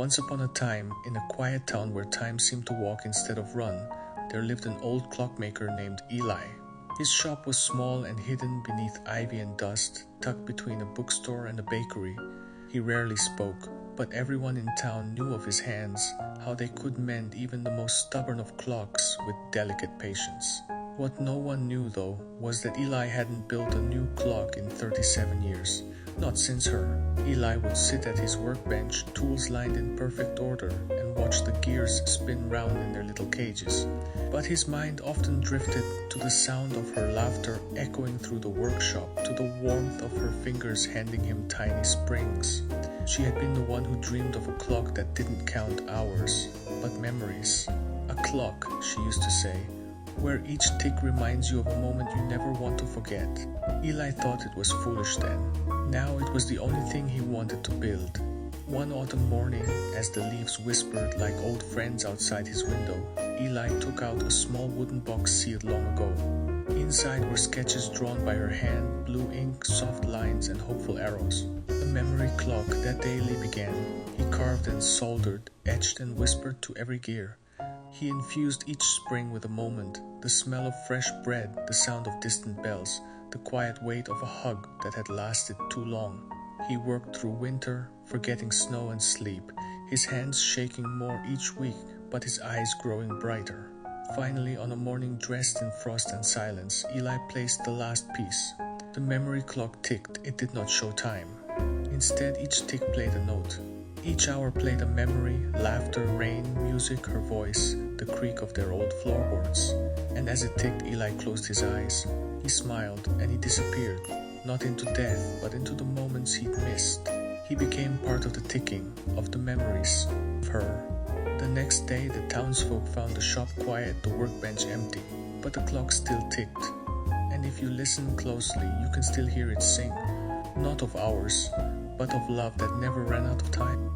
Once upon a time, in a quiet town where time seemed to walk instead of run, there lived an old clockmaker named Eli. His shop was small and hidden beneath ivy and dust, tucked between a bookstore and a bakery. He rarely spoke, but everyone in town knew of his hands, how they could mend even the most stubborn of clocks with delicate patience. What no one knew, though, was that Eli hadn't built a new clock in 37 years. Not since her. Eli would sit at his workbench, tools lined in perfect order, and watch the gears spin round in their little cages. But his mind often drifted to the sound of her laughter echoing through the workshop, to the warmth of her fingers handing him tiny springs. She had been the one who dreamed of a clock that didn't count hours, but memories. A clock, she used to say, where each tick reminds you of a moment you never want to forget. Eli thought it was foolish then. Now it was the only thing he wanted to build. One autumn morning, as the leaves whispered like old friends outside his window, Eli took out a small wooden box sealed long ago. Inside were sketches drawn by her hand, blue ink, soft lines, and hopeful arrows. A memory clock that daily began. He carved and soldered, etched and whispered to every gear. He infused each spring with a moment, the smell of fresh bread, the sound of distant bells, the quiet weight of a hug that had lasted too long. He worked through winter, forgetting snow and sleep, his hands shaking more each week, but his eyes growing brighter. Finally, on a morning dressed in frost and silence, Eli placed the last piece. The memory clock ticked, it did not show time. Instead, each tick played a note. Each hour played a memory, laughter, rain, music, her voice, the creak of their old floorboards. And as it ticked, Eli closed his eyes. He smiled, and he disappeared, not into death, but into the moments he'd missed. He became part of the ticking, of the memories, of her. The next day, the townsfolk found the shop quiet, the workbench empty, but the clock still ticked. And if you listen closely, you can still hear it sing, not of hours, but of love that never ran out of time.